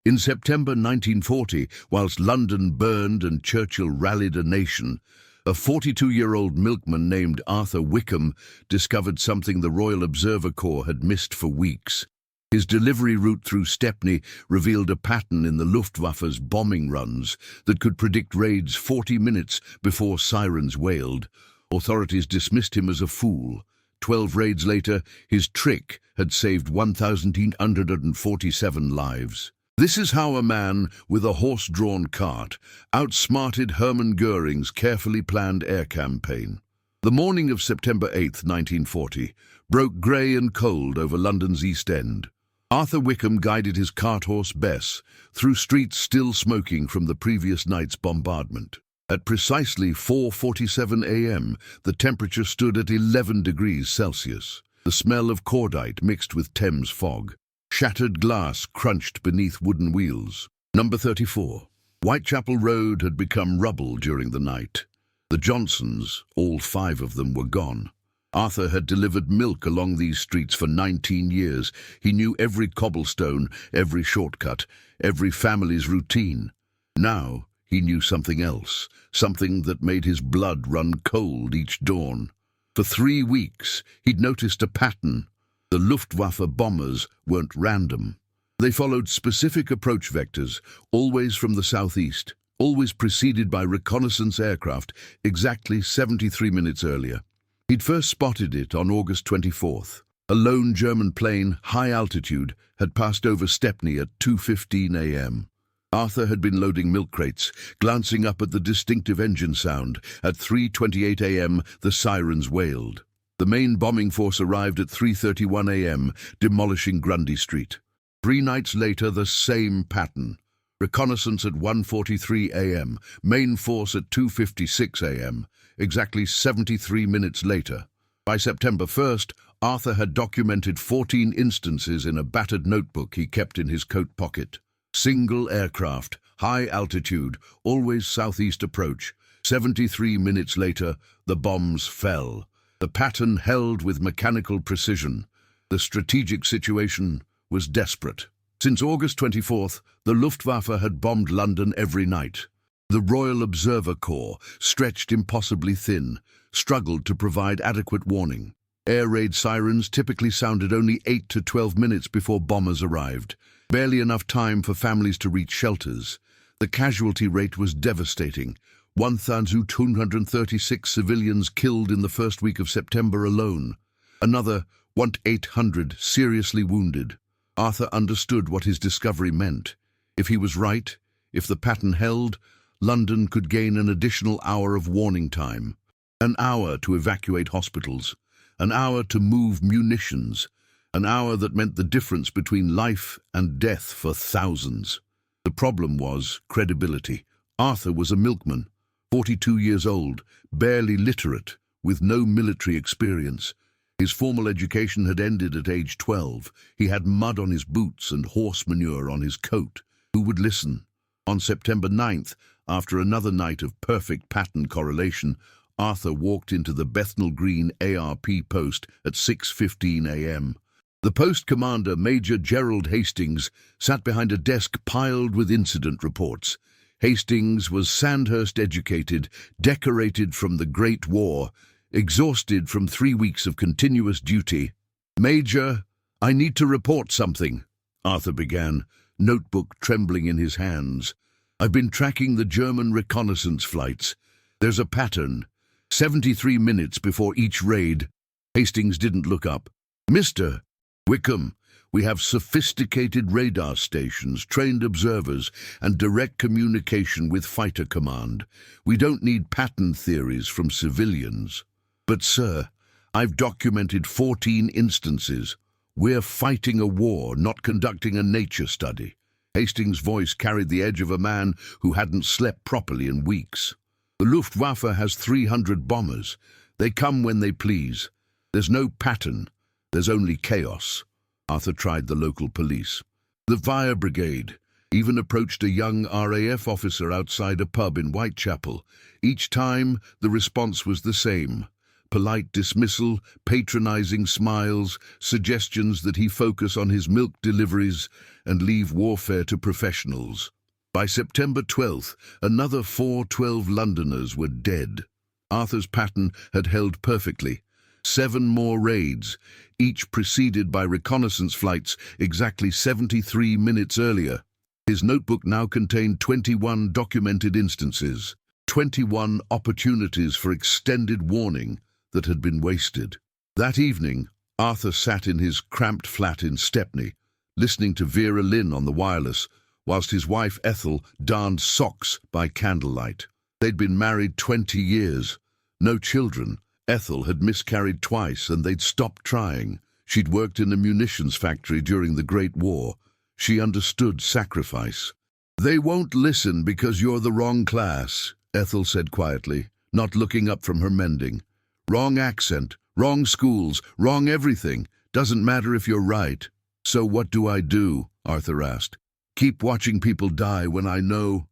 In September 1940, whilst London burned and Churchill rallied a nation, a 42-year-old milkman named Arthur Wickham discovered something the Royal Observer Corps had missed for weeks. His delivery route through Stepney revealed a pattern in the Luftwaffe's bombing runs that could predict raids 40 minutes before sirens wailed. Authorities dismissed him as a fool. 12 raids later, his trick had saved 1,847 lives. This is how a man with a horse-drawn cart outsmarted Hermann Göring's carefully planned air campaign. The morning of September 8, 1940, broke grey and cold over London's East End. Arthur Wickham guided his cart-horse Bess through streets still smoking from the previous night's bombardment. At precisely 4:47 a.m., the temperature stood at 11 degrees Celsius. The smell of cordite mixed with Thames fog. Shattered glass crunched beneath wooden wheels. Number 34. Whitechapel Road had become rubble during the night. The Johnsons, all 5 of them, were gone. Arthur had delivered milk along these streets for 19 years. He knew every cobblestone, every shortcut, every family's routine. Now he knew something else, something that made his blood run cold each dawn. For 3 weeks he'd noticed a pattern. The Luftwaffe bombers weren't random. They followed specific approach vectors, always from the southeast, always preceded by reconnaissance aircraft exactly 73 minutes earlier. He'd first spotted it on August 24th. A lone German plane, high altitude, had passed over Stepney at 2:15 a.m. Arthur had been loading milk crates, glancing up at the distinctive engine sound. At 3:28 a.m., the sirens wailed. The main bombing force arrived at 3:31 a.m., demolishing Grundy Street. 3 nights later, the same pattern. Reconnaissance at 1:43 a.m., main force at 2:56 a.m., exactly 73 minutes later. By September 1st, Arthur had documented 14 instances in a battered notebook he kept in his coat pocket. Single aircraft, high altitude, always southeast approach. 73 minutes later, the bombs fell. The pattern held with mechanical precision. The strategic situation was desperate. Since August 24th, the Luftwaffe had bombed London every night. The Royal Observer Corps, stretched impossibly thin, struggled to provide adequate warning. Air raid sirens typically sounded only 8 to 12 minutes before bombers arrived. Barely enough time for families to reach shelters. The casualty rate was devastating. 1,236 civilians killed in the first week of September alone. Another 1,800 seriously wounded. Arthur understood what his discovery meant. If he was right, if the pattern held, London could gain an additional hour of warning time. An hour to evacuate hospitals. An hour to move munitions. An hour that meant the difference between life and death for thousands. The problem was credibility. Arthur was a milkman, 42 years old, barely literate, with no military experience. His formal education had ended at age 12. He had mud on his boots and horse manure on his coat. Who would listen? On September 9th, after another night of perfect pattern correlation, Arthur walked into the Bethnal Green ARP post at 6:15 a.m. The post commander, Major Gerald Hastings, sat behind a desk piled with incident reports. Hastings was Sandhurst-educated, decorated from the Great War, exhausted from 3 weeks of continuous duty. "Major, I need to report something," Arthur began, notebook trembling in his hands. "I've been tracking the German reconnaissance flights. There's a pattern. 73 minutes before each raid." Hastings didn't look up. "Mr. Wickham, we have sophisticated radar stations, trained observers, and direct communication with fighter command. We don't need pattern theories from civilians." "But, sir, I've documented 14 instances. We're fighting a war, not conducting a nature study." Hastings' voice carried the edge of a man who hadn't slept properly in weeks. "The Luftwaffe has 300 bombers. They come when they please. There's no pattern. There's only chaos." Arthur tried the local police. The Fire Brigade even approached a young RAF officer outside a pub in Whitechapel. Each time, the response was the same. polite dismissal, patronizing smiles, suggestions that he focus on his milk deliveries and leave warfare to professionals. By September 12th, another 412 Londoners were dead. Arthur's pattern had held perfectly. 7 more raids, each preceded by reconnaissance flights exactly 73 minutes earlier. His notebook now contained 21 documented instances, 21 opportunities for extended warning that had been wasted. That evening, Arthur sat in his cramped flat in Stepney, listening to Vera Lynn on the wireless, whilst his wife Ethel darned socks by candlelight. They'd been married 20 years. No children. Ethel had miscarried twice and they'd stopped trying. She'd worked in a munitions factory during the Great War. She understood sacrifice. "They won't listen because you're the wrong class," Ethel said quietly, not looking up from her mending. "Wrong accent, wrong schools, wrong everything. Doesn't matter if you're right." "So what do I do?" Arthur asked. "Keep watching people die when I know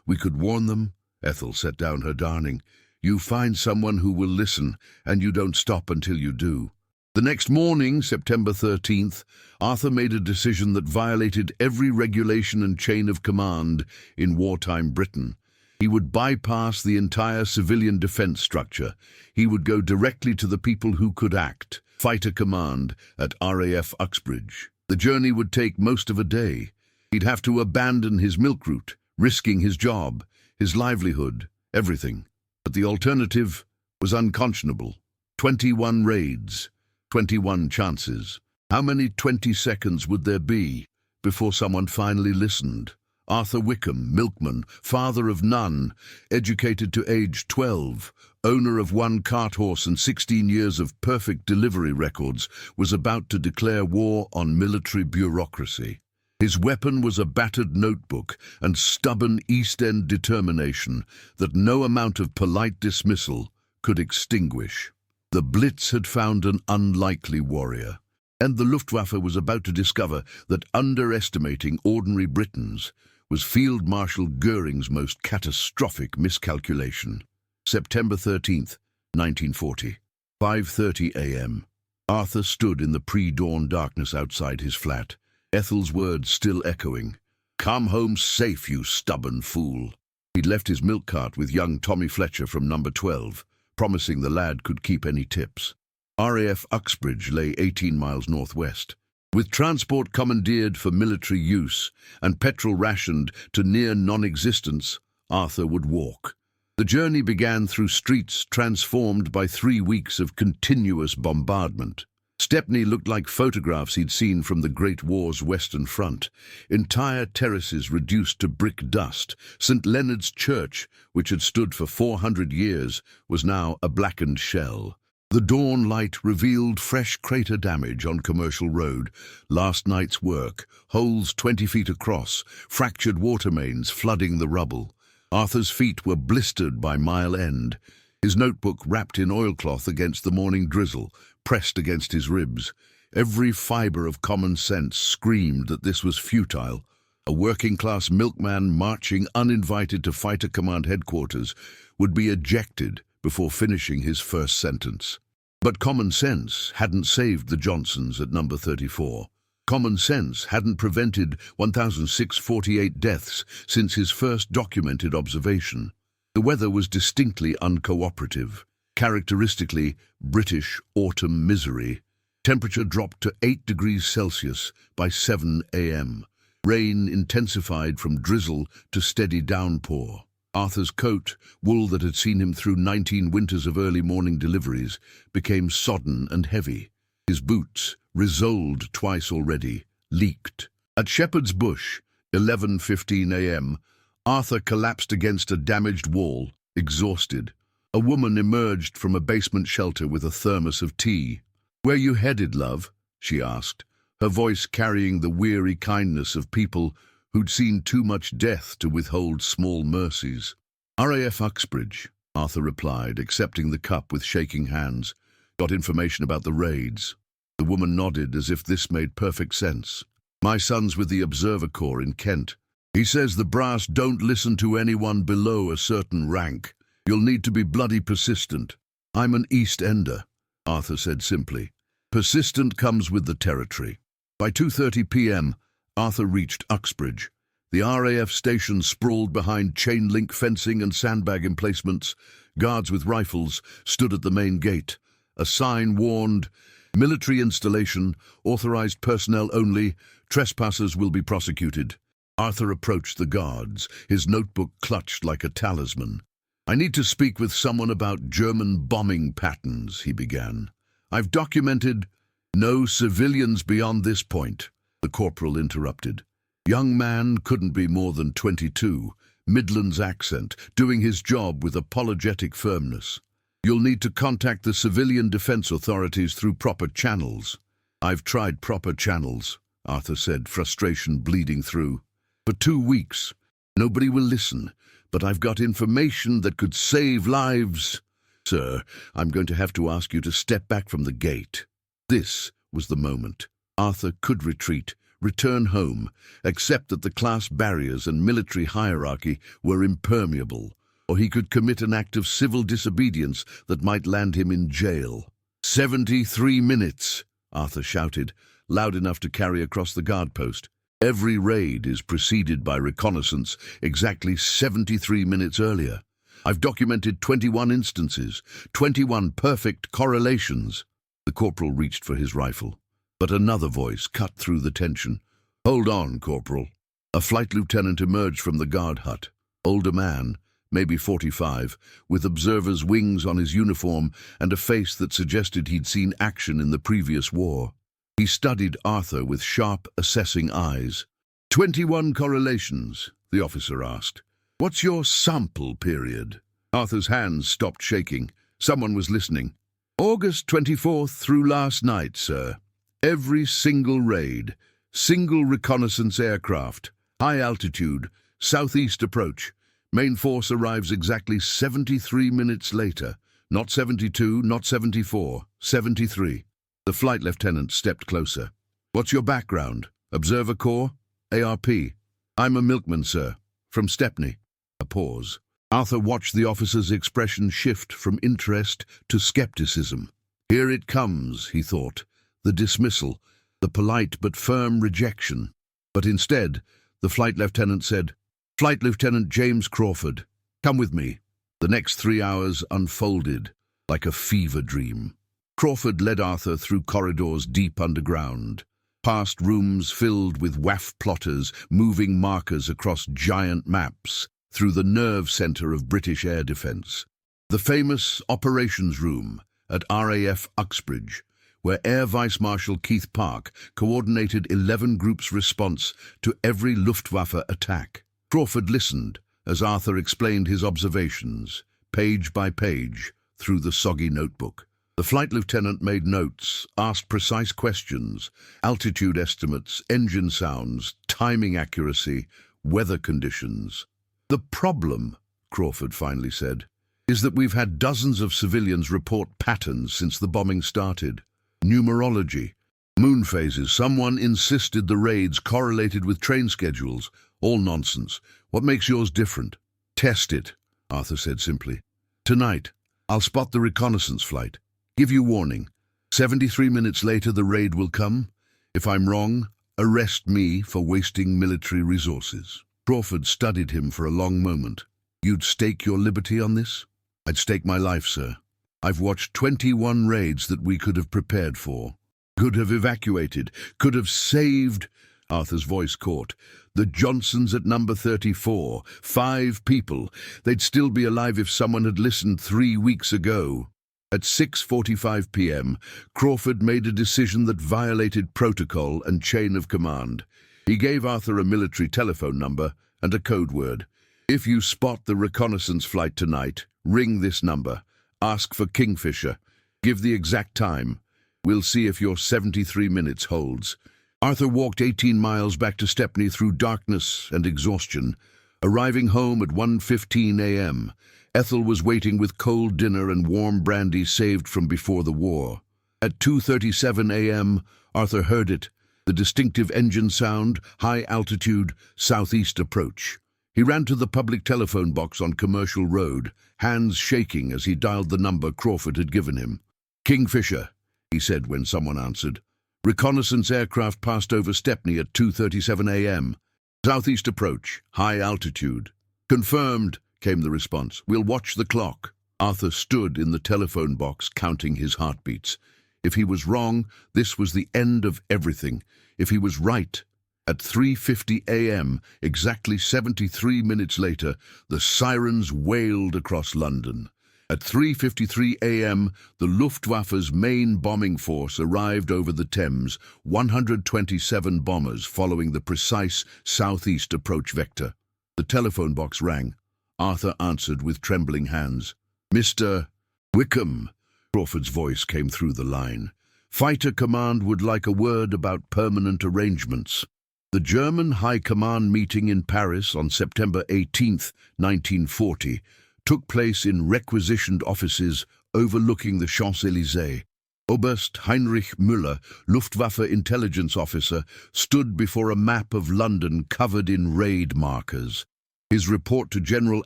we could warn them?" Ethel set down her darning. "You find someone who will listen, and you don't stop until you do." The next morning, September 13th, Arthur made a decision that violated every regulation and chain of command in wartime Britain. He would bypass the entire civilian defense structure. He would go directly to the people who could act, Fighter Command at RAF Uxbridge. The journey would take most of a day. He'd have to abandon his milk route, risking his job, his livelihood, everything. But the alternative was unconscionable. 21 raids, 21 chances. How many 20 seconds would there be before someone finally listened? Arthur Wickham, milkman, father of none, educated to age 12, owner of 1 cart horse and 16 years of perfect delivery records, was about to declare war on military bureaucracy. His weapon was a battered notebook and stubborn East End determination that no amount of polite dismissal could extinguish. The Blitz had found an unlikely warrior, and the Luftwaffe was about to discover that underestimating ordinary Britons was Field Marshal Goering's most catastrophic miscalculation. September 13th, 1940, 5:30 a.m. Arthur stood in the pre-dawn darkness outside his flat, Ethel's words still echoing. "Come home safe, you stubborn fool." He'd left his milk cart with young Tommy Fletcher from number 12, promising the lad could keep any tips. RAF Uxbridge lay 18 miles northwest. With transport commandeered for military use and petrol rationed to near non-existence, Arthur would walk. The journey began through streets transformed by 3 weeks of continuous bombardment. Stepney looked like photographs he'd seen from the Great War's Western Front. Entire terraces reduced to brick dust. St. Leonard's Church, which had stood for 400 years, was now a blackened shell. The dawn light revealed fresh crater damage on Commercial Road, last night's work, holes 20 feet across, fractured water mains flooding the rubble. Arthur's feet were blistered by Mile End, his notebook wrapped in oilcloth against the morning drizzle, pressed against his ribs. Every fibre of common sense screamed that this was futile. A working-class milkman marching uninvited to Fighter Command headquarters would be ejected before finishing his first sentence. But common sense hadn't saved the Johnsons at number 34. Common sense hadn't prevented 1,648 deaths since his first documented observation. The weather was distinctly uncooperative, characteristically British autumn misery. Temperature dropped to 8 degrees Celsius by 7 a.m. Rain intensified from drizzle to steady downpour. Arthur's coat, wool that had seen him through 19 winters of early morning deliveries, became sodden and heavy. His boots, resoled twice already, leaked. At Shepherd's Bush, 11:15 a.m., Arthur collapsed against a damaged wall, exhausted. A woman emerged from a basement shelter with a thermos of tea. "Where you headed, love?" she asked, her voice carrying the weary kindness of people who'd seen too much death to withhold small mercies. "RAF Uxbridge," Arthur replied, accepting the cup with shaking hands. "Got information about the raids." The woman nodded as if this made perfect sense. "My son's with the Observer Corps in Kent. He says the brass don't listen to anyone below a certain rank. You'll need to be bloody persistent." I'm an East Ender, Arthur said simply. Persistent comes with the territory. By 2:30 p.m., Arthur reached Uxbridge. The RAF station sprawled behind chain-link fencing and sandbag emplacements. Guards with rifles stood at the main gate. A sign warned, "Military installation, authorized personnel only, trespassers will be prosecuted." Arthur approached the guards, his notebook clutched like a talisman. "I need to speak with someone about German bombing patterns," he began. "I've documented—" "No civilians beyond this point," the corporal interrupted. Young man couldn't be more than 22, Midlands accent, doing his job with apologetic firmness. "You'll need to contact the civilian defense authorities through proper channels." "I've tried proper channels," Arthur said, frustration bleeding through. "For 2 weeks. Nobody will listen, but I've got information that could save lives." "Sir, I'm going to have to ask you to step back from the gate." This was the moment. Arthur could retreat, return home, accept that the class barriers and military hierarchy were impermeable, or he could commit an act of civil disobedience that might land him in jail. 73 minutes, Arthur shouted, loud enough to carry across the guard post. Every raid is preceded by reconnaissance exactly 73 minutes earlier. I've documented 21 instances, 21 perfect correlations. The corporal reached for his rifle, but another voice cut through the tension. "Hold on, Corporal." A flight lieutenant emerged from the guard hut. Older man, maybe 45, with observer's wings on his uniform and a face that suggested he'd seen action in the previous war. He studied Arthur with sharp, assessing eyes. 21 correlations, the officer asked. "What's your sample period?" Arthur's hands stopped shaking. Someone was listening. "August 24th through last night, sir. Every single raid, single reconnaissance aircraft, high altitude, southeast approach. Main force arrives exactly 73 minutes later. Not 72, not 74, 73. The flight lieutenant stepped closer. "What's your background? Observer Corps? ARP? "I'm a Milkman, sir. From Stepney." A pause. Arthur watched the officer's expression shift from interest to skepticism. Here it comes, he thought. The dismissal, the polite but firm rejection. But instead, the flight lieutenant said, "Flight Lieutenant James Crawford, come with me." The next 3 hours unfolded like a fever dream. Crawford led Arthur through corridors deep underground, past rooms filled with WAF plotters moving markers across giant maps, through the nerve centre of British air defence. The famous Operations Room at RAF Uxbridge, where Air Vice Marshal Keith Park coordinated 11 groups' response to every Luftwaffe attack. Crawford listened as Arthur explained his observations, page by page, through the soggy notebook. The flight lieutenant made notes, asked precise questions, altitude estimates, engine sounds, timing accuracy, weather conditions. "The problem," Crawford finally said, "is that we've had dozens of civilians report patterns since the bombing started. Numerology, moon phases. Someone insisted the raids correlated with train schedules. All nonsense. What makes yours different?" "Test it," Arthur said simply. "Tonight, I'll spot the reconnaissance flight. Give you warning. 73 minutes later the raid will come. If I'm wrong, arrest me for wasting military resources." Crawford studied him for a long moment. "You'd stake your liberty on this?" "I'd stake my life, sir. I've watched 21 raids that we could have prepared for. Could have evacuated, could have saved—" Arthur's voice caught. "The Johnsons at number 34. 5 people. They'd still be alive if someone had listened 3 weeks ago." At 6:45 p.m., Crawford made a decision that violated protocol and chain of command. He gave Arthur a military telephone number and a code word. "If you spot the reconnaissance flight tonight, ring this number. Ask for Kingfisher. Give the exact time. We'll see if your 73 minutes holds." Arthur walked 18 miles back to Stepney through darkness and exhaustion. Arriving home at 1:15 a.m., Ethel was waiting with cold dinner and warm brandy saved from before the war. At 2:37 a.m., Arthur heard it, the distinctive engine sound, high altitude, southeast approach. He ran to the public telephone box on Commercial Road, hands shaking as he dialed the number Crawford had given him. "Kingfisher," he said when someone answered. "Reconnaissance aircraft passed over Stepney at 2:37 a.m. Southeast approach, high altitude." "Confirmed," came the response. "We'll watch the clock." Arthur stood in the telephone box counting his heartbeats. If he was wrong, this was the end of everything. If he was right, at 3:50 a.m., exactly 73 minutes later, the sirens wailed across London. At 3:53 a.m., the Luftwaffe's main bombing force arrived over the Thames, 127 bombers following the precise southeast approach vector. The telephone box rang. Arthur answered with trembling hands. "Mr. Wickham," Crawford's voice came through the line. "Fighter Command would like a word about permanent arrangements." The German High Command meeting in Paris on September 18, 1940, took place in requisitioned offices overlooking the Champs-Élysées. Oberst Heinrich Müller, Luftwaffe intelligence officer, stood before a map of London covered in raid markers. His report to General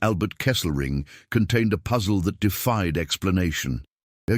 Albert Kesselring contained a puzzle that defied explanation.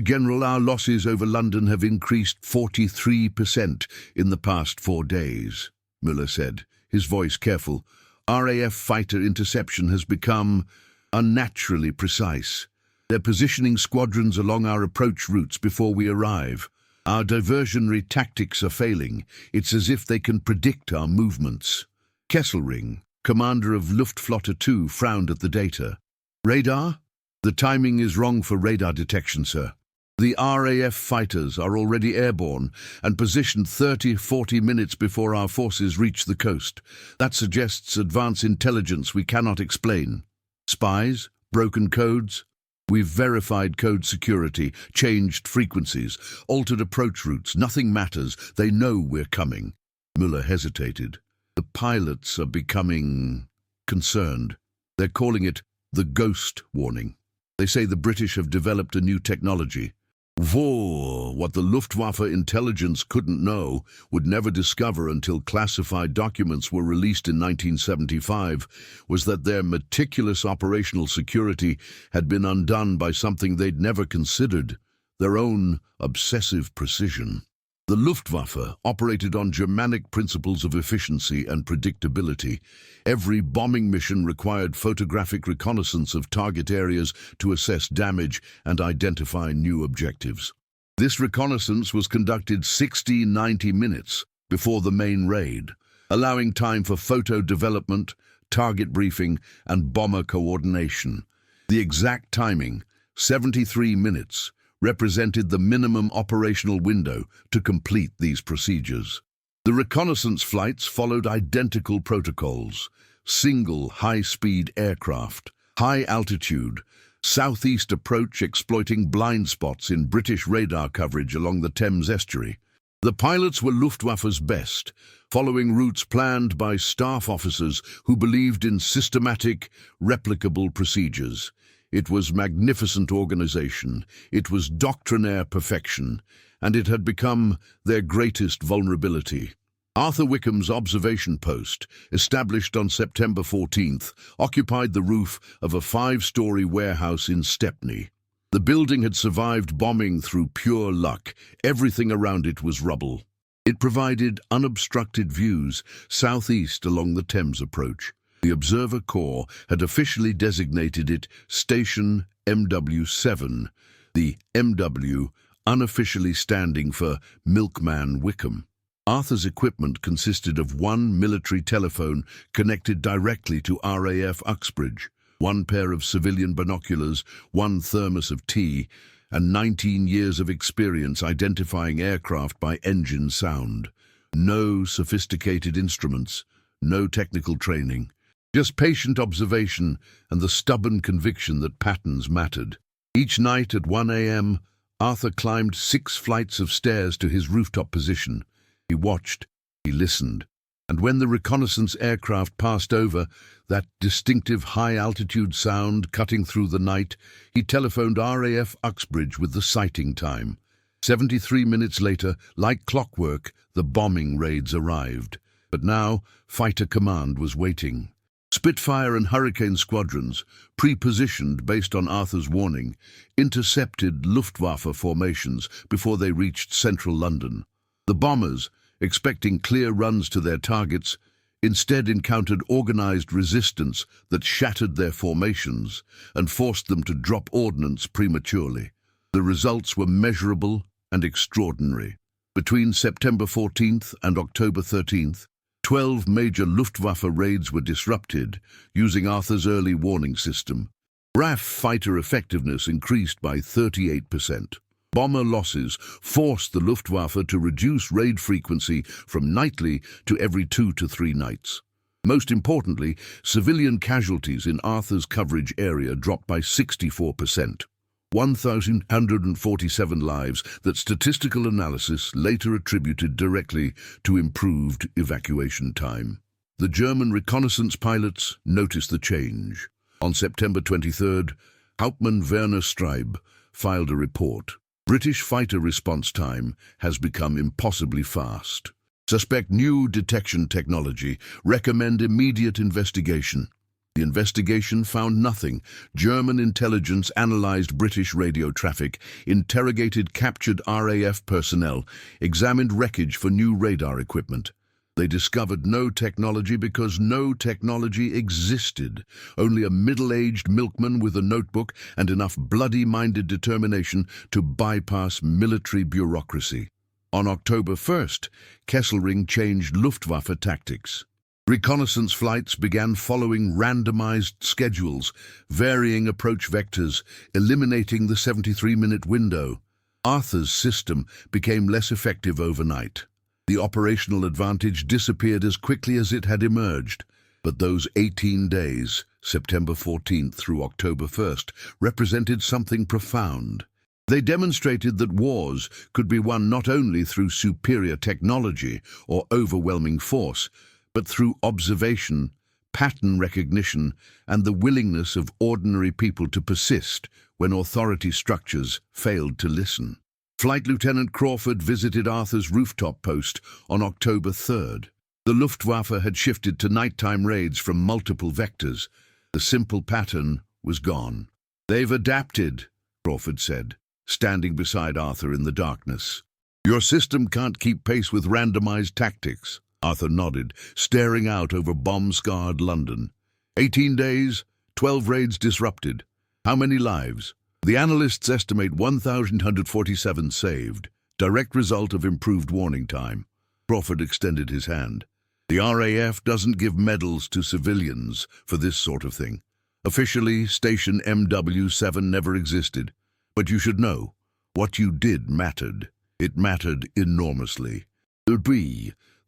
"General, our losses over London have increased 43% in the past 4 days, Müller said, his voice careful. "RAF fighter interception has become unnaturally precise. They're positioning squadrons along our approach routes before we arrive. Our diversionary tactics are failing. It's as if they can predict our movements." Kesselring, commander of Luftflotte 2, frowned at the data. "Radar? The timing is wrong for radar detection, sir. The RAF fighters are already airborne and positioned 30-40 minutes before our forces reach the coast. That suggests advance intelligence we cannot explain. Spies? Broken codes? We've verified code security, changed frequencies, altered approach routes. Nothing matters. They know we're coming." Müller hesitated. "The pilots are becoming concerned. They're calling it the ghost warning. They say the British have developed a new technology. Whoa, what the Luftwaffe intelligence couldn't know, would never discover until classified documents were released in 1975, was that their meticulous operational security had been undone by something they'd never considered, their own obsessive precision. The Luftwaffe operated on Germanic principles of efficiency and predictability. Every bombing mission required photographic reconnaissance of target areas to assess damage and identify new objectives. This reconnaissance was conducted 60-90 minutes before the main raid, allowing time for photo development, target briefing, and bomber coordination. The exact timing, 73 minutes, represented the minimum operational window to complete these procedures. The reconnaissance flights followed identical protocols: single high-speed aircraft, high altitude, southeast approach exploiting blind spots in British radar coverage along the Thames estuary. The pilots were Luftwaffe's best, following routes planned by staff officers who believed in systematic, replicable procedures. It was magnificent organization, it was doctrinaire perfection, and it had become their greatest vulnerability. Arthur Wickham's observation post, established on September 14th, occupied the roof of a 5-story warehouse in Stepney. The building had survived bombing through pure luck. Everything around it was rubble. It provided unobstructed views southeast along the Thames approach. The Observer Corps had officially designated it Station MW7, the MW unofficially standing for Milkman Wickham. Arthur's equipment consisted of one military telephone connected directly to RAF Uxbridge, one pair of civilian binoculars, one thermos of tea, and 19 years of experience identifying aircraft by engine sound. No sophisticated instruments, no technical training. Just patient observation and the stubborn conviction that patterns mattered. Each night at 1 a.m., Arthur climbed 6 flights of stairs to his rooftop position. He watched, he listened, and when the reconnaissance aircraft passed over, that distinctive high-altitude sound cutting through the night, he telephoned RAF Uxbridge with the sighting time. 73 minutes later, like clockwork, the bombing raids arrived. But now, Fighter Command was waiting. Spitfire and Hurricane squadrons, pre-positioned based on Arthur's warning, intercepted Luftwaffe formations before they reached central London. The bombers, expecting clear runs to their targets, instead encountered organized resistance that shattered their formations and forced them to drop ordnance prematurely. The results were measurable and extraordinary. Between September 14th and October 13th, 12 major Luftwaffe raids were disrupted using Arthur's early warning system. RAF fighter effectiveness increased by 38%. Bomber losses forced the Luftwaffe to reduce raid frequency from nightly to every 2 to 3 nights. Most importantly, civilian casualties in Arthur's coverage area dropped by 64%. 1,147 lives that statistical analysis later attributed directly to improved evacuation time. The German reconnaissance pilots noticed the change. On September 23rd, Hauptmann Werner Streib filed a report. British fighter response time has become impossibly fast. Suspect new detection technology. Recommend immediate investigation. The investigation found nothing. German intelligence analyzed British radio traffic, interrogated captured RAF personnel, examined wreckage for new radar equipment. They discovered no technology because no technology existed. Only a middle-aged milkman with a notebook and enough bloody-minded determination to bypass military bureaucracy. On October 1st, Kesselring changed Luftwaffe tactics. Reconnaissance flights began following randomized schedules, varying approach vectors, eliminating the 73-minute window. Arthur's system became less effective overnight. The operational advantage disappeared as quickly as it had emerged. But those 18 days, September 14th through October 1st, represented something profound. They demonstrated that wars could be won not only through superior technology or overwhelming force, but through observation, pattern recognition, and the willingness of ordinary people to persist when authority structures failed to listen. Flight Lieutenant Crawford visited Arthur's rooftop post on October 3rd. The Luftwaffe had shifted to nighttime raids from multiple vectors. The simple pattern was gone. "They've adapted," Crawford said, standing beside Arthur in the darkness. "Your system can't keep pace with randomized tactics." Arthur nodded, staring out over bomb-scarred London. 18 days, 12 raids disrupted. How many lives? The analysts estimate 1,147 saved, direct result of improved warning time. Crawford extended his hand. The RAF doesn't give medals to civilians for this sort of thing. Officially, Station MW7 never existed. But you should know, what you did mattered. It mattered enormously.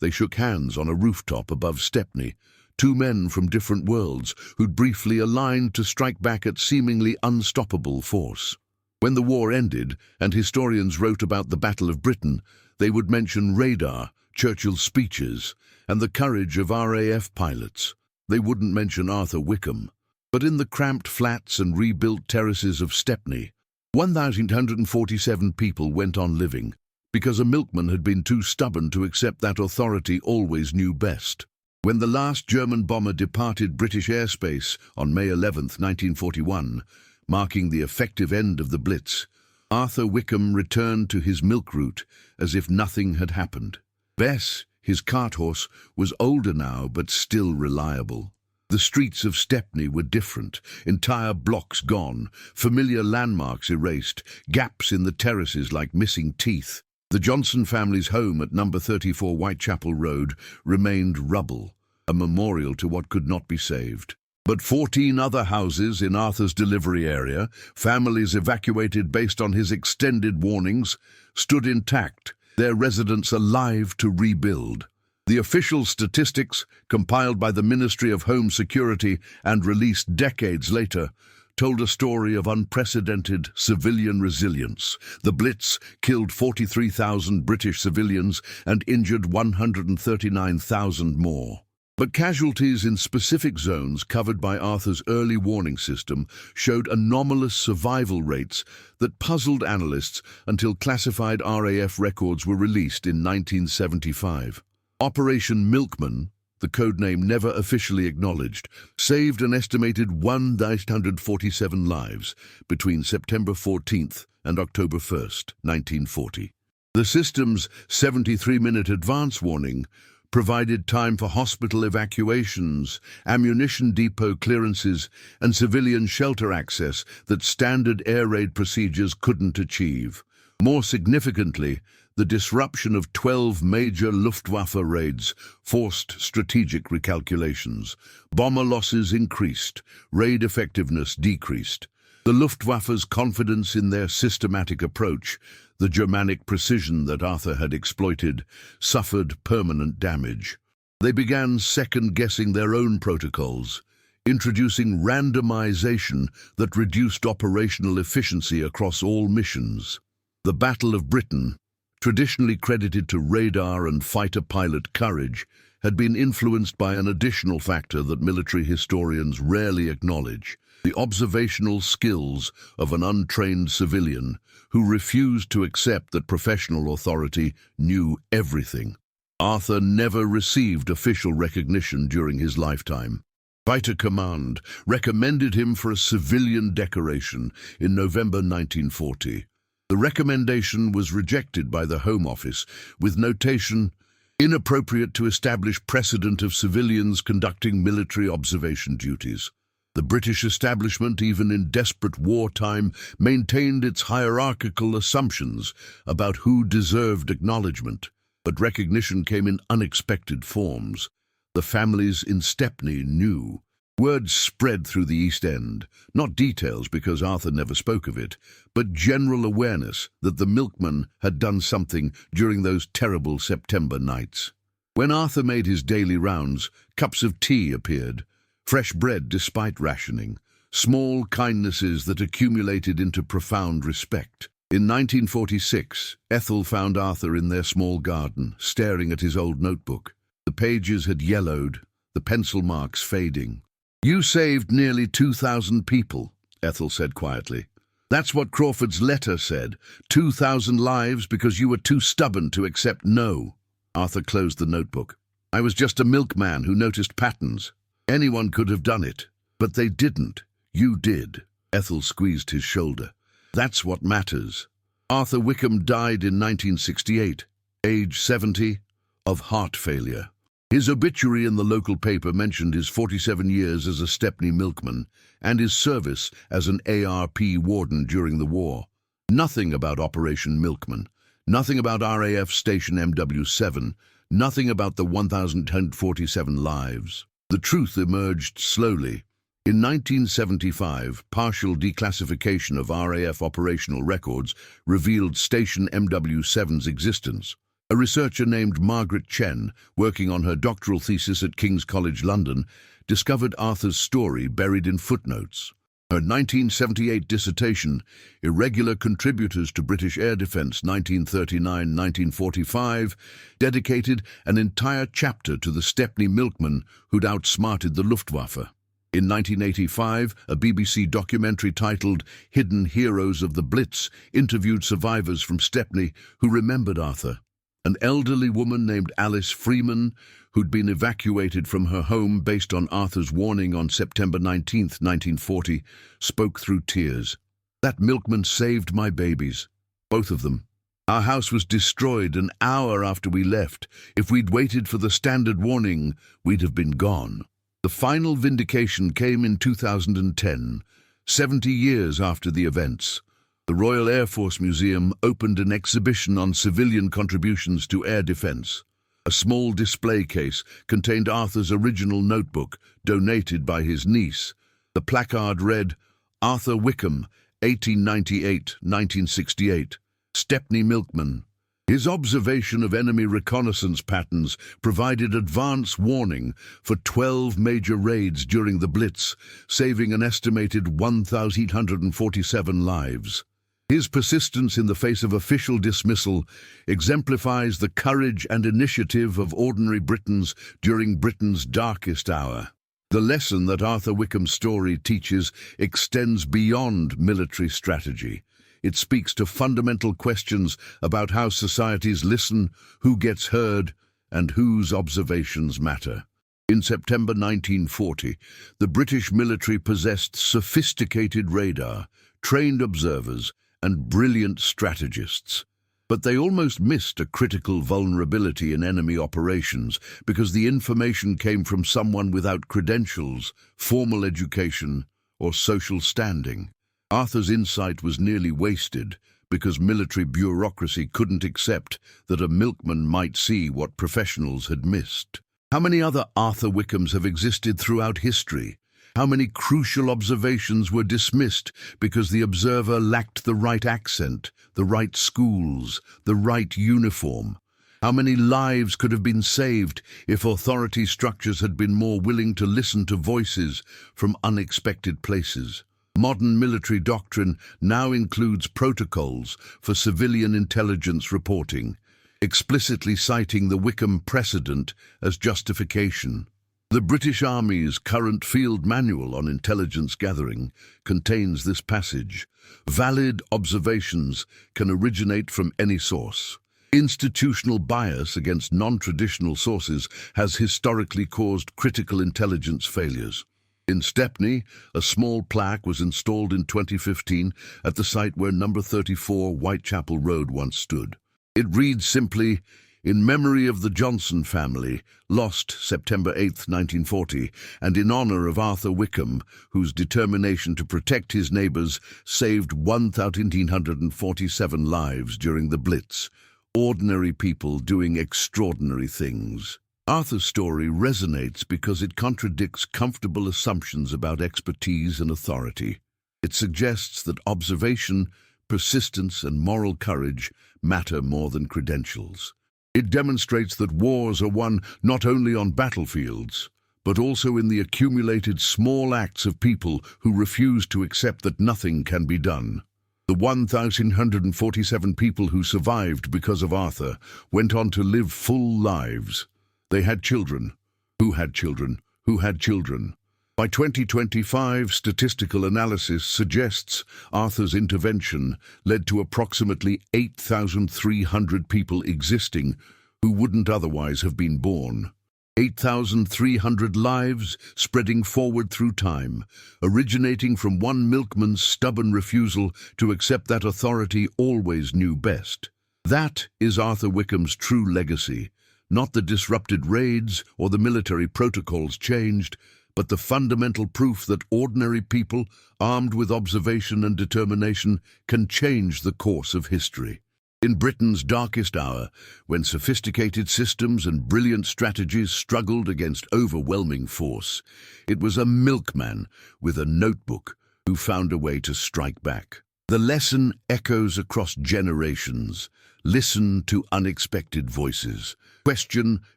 They shook hands on a rooftop above Stepney, two men from different worlds who'd briefly aligned to strike back at seemingly unstoppable force. When the war ended and historians wrote about the Battle of Britain, they would mention radar, Churchill's speeches, and the courage of RAF pilots. They wouldn't mention Arthur Wickham. But in the cramped flats and rebuilt terraces of Stepney, 1,147 people went on living, because a milkman had been too stubborn to accept that authority always knew best. When the last German bomber departed British airspace on May 11, 1941, marking the effective end of the Blitz, Arthur Wickham returned to his milk route as if nothing had happened. Bess, his cart horse, was older now but still reliable. The streets of Stepney were different, entire blocks gone, familiar landmarks erased, gaps in the terraces like missing teeth. The Johnson family's home at number 34 Whitechapel Road remained rubble, a memorial to what could not be saved. But 14 other houses in Arthur's delivery area, families evacuated based on his extended warnings, stood intact, their residents alive to rebuild. The official statistics, compiled by the Ministry of Home Security and released decades later, told a story of unprecedented civilian resilience. The Blitz killed 43,000 British civilians and injured 139,000 more. But casualties in specific zones covered by Arthur's early warning system showed anomalous survival rates that puzzled analysts until classified RAF records were released in 1975. Operation Milkman, the codename never officially acknowledged, saved an estimated 1,947 lives between September 14th and October 1st, 1940. The system's 73-minute advance warning provided time for hospital evacuations, ammunition depot clearances, and civilian shelter access that standard air raid procedures couldn't achieve. More significantly, the disruption of 12 major Luftwaffe raids forced strategic recalculations. Bomber losses increased, raid effectiveness decreased. The Luftwaffe's confidence in their systematic approach, the Germanic precision that Arthur had exploited, suffered permanent damage. They began second-guessing their own protocols, introducing randomization that reduced operational efficiency across all missions. The Battle of Britain, traditionally credited to radar and fighter pilot courage, had been influenced by an additional factor that military historians rarely acknowledge: the observational skills of an untrained civilian who refused to accept that professional authority knew everything. Arthur never received official recognition during his lifetime. Fighter Command recommended him for a civilian decoration in November 1940. The recommendation was rejected by the Home Office with notation, "inappropriate to establish precedent of civilians conducting military observation duties." The British establishment, even in desperate wartime, maintained its hierarchical assumptions about who deserved acknowledgement, but recognition came in unexpected forms. The families in Stepney knew. Word spread through the East End, not details because Arthur never spoke of it, but general awareness that the Milkman had done something during those terrible September nights. When Arthur made his daily rounds, cups of tea appeared, fresh bread despite rationing, small kindnesses that accumulated into profound respect. In 1946, Ethel found Arthur in their small garden, staring at his old notebook. The pages had yellowed, the pencil marks fading. "You saved nearly 2,000 people," Ethel said quietly. "That's what Crawford's letter said, 2,000 lives because you were too stubborn to accept no." Arthur closed the notebook. "I was just a milkman who noticed patterns. Anyone could have done it, but they didn't. You did." Ethel squeezed his shoulder. "That's what matters." Arthur Wickham died in 1968, age 70, of heart failure. His obituary in the local paper mentioned his 47 years as a Stepney milkman and his service as an ARP warden during the war. Nothing about Operation Milkman, nothing about RAF Station MW7, nothing about the 1,047 lives. The truth emerged slowly. In 1975, partial declassification of RAF operational records revealed Station MW7's existence. A researcher named Margaret Chen, working on her doctoral thesis at King's College London, discovered Arthur's story buried in footnotes. Her 1978 dissertation, Irregular Contributors to British Air Defence 1939-1945, dedicated an entire chapter to the Stepney milkman who'd outsmarted the Luftwaffe. In 1985, a BBC documentary titled Hidden Heroes of the Blitz interviewed survivors from Stepney who remembered Arthur. An elderly woman named Alice Freeman, who'd been evacuated from her home based on Arthur's warning on September 19, 1940, spoke through tears. "That milkman saved my babies, both of them. Our house was destroyed an hour after we left. If we'd waited for the standard warning, we'd have been gone." The final vindication came in 2010, 70 years after the events. The Royal Air Force Museum opened an exhibition on civilian contributions to air defence. A small display case contained Arthur's original notebook, donated by his niece. The placard read, "Arthur Wickham, 1898-1968, Stepney milkman." His observation of enemy reconnaissance patterns provided advance warning for 12 major raids during the Blitz, saving an estimated 1,847 lives. His persistence in the face of official dismissal exemplifies the courage and initiative of ordinary Britons during Britain's darkest hour. The lesson that Arthur Wickham's story teaches extends beyond military strategy. It speaks to fundamental questions about how societies listen, who gets heard, and whose observations matter. In September 1940, the British military possessed sophisticated radar, trained observers, and brilliant strategists. But they almost missed a critical vulnerability in enemy operations because the information came from someone without credentials, formal education, or social standing. Arthur's insight was nearly wasted because military bureaucracy couldn't accept that a milkman might see what professionals had missed. How many other Arthur Wickhams have existed throughout history? How many crucial observations were dismissed because the observer lacked the right accent, the right schools, the right uniform? How many lives could have been saved if authority structures had been more willing to listen to voices from unexpected places? Modern military doctrine now includes protocols for civilian intelligence reporting, explicitly citing the Wickham precedent as justification. The British Army's current field manual on intelligence gathering contains this passage: "Valid observations can originate from any source. Institutional bias against non-traditional sources has historically caused critical intelligence failures." In Stepney, a small plaque was installed in 2015 at the site where number 34 Whitechapel Road once stood. It reads simply, "In memory of the Johnson family, lost September 8, 1940, and in honor of Arthur Wickham, whose determination to protect his neighbors saved 1,847 lives during the Blitz. Ordinary people doing extraordinary things." Arthur's story resonates because it contradicts comfortable assumptions about expertise and authority. It suggests that observation, persistence, and moral courage matter more than credentials. It demonstrates that wars are won not only on battlefields, but also in the accumulated small acts of people who refuse to accept that nothing can be done. The 1,147 people who survived because of Arthur went on to live full lives. They had children. Who had children? Who had children? By 2025, statistical analysis suggests Arthur's intervention led to approximately 8,300 people existing who wouldn't otherwise have been born. 8,300 lives spreading forward through time, originating from one milkman's stubborn refusal to accept that authority always knew best. That is Arthur Wickham's true legacy. Not the disrupted raids or the military protocols changed, but the fundamental proof that ordinary people, armed with observation and determination, can change the course of history. In Britain's darkest hour, when sophisticated systems and brilliant strategies struggled against overwhelming force, it was a milkman with a notebook who found a way to strike back. The lesson echoes across generations. Listen to unexpected voices. Question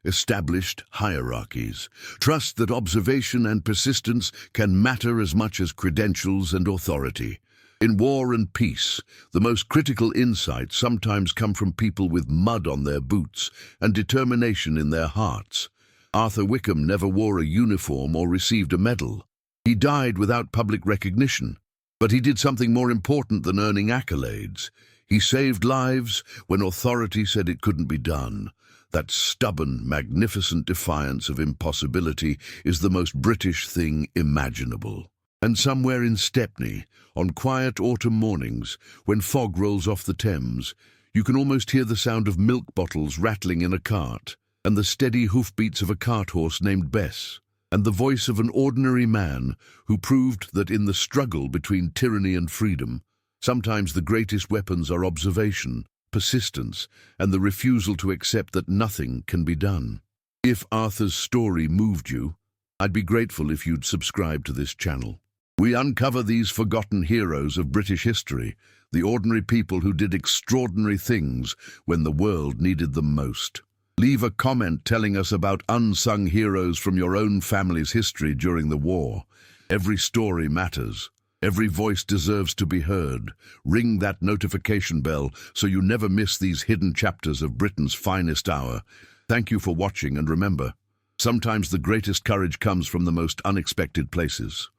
established hierarchies. Trust that observation and persistence can matter as much as credentials and authority. In war and peace, the most critical insights sometimes come from people with mud on their boots and determination in their hearts. Arthur Wickham never wore a uniform or received a medal. He died without public recognition, but he did something more important than earning accolades. He saved lives when authority said it couldn't be done. That stubborn, magnificent defiance of impossibility is the most British thing imaginable. And somewhere in Stepney, on quiet autumn mornings, when fog rolls off the Thames, you can almost hear the sound of milk bottles rattling in a cart, and the steady hoofbeats of a cart horse named Bess, and the voice of an ordinary man who proved that in the struggle between tyranny and freedom, sometimes the greatest weapons are observation, persistence, and the refusal to accept that nothing can be done. If Arthur's story moved you, I'd be grateful if you'd subscribe to this channel. We uncover these forgotten heroes of British history, the ordinary people who did extraordinary things when the world needed them most. Leave a comment telling us about unsung heroes from your own family's history during the war. Every story matters. Every voice deserves to be heard. Ring that notification bell so you never miss these hidden chapters of Britain's finest hour. Thank you for watching, and remember, sometimes the greatest courage comes from the most unexpected places.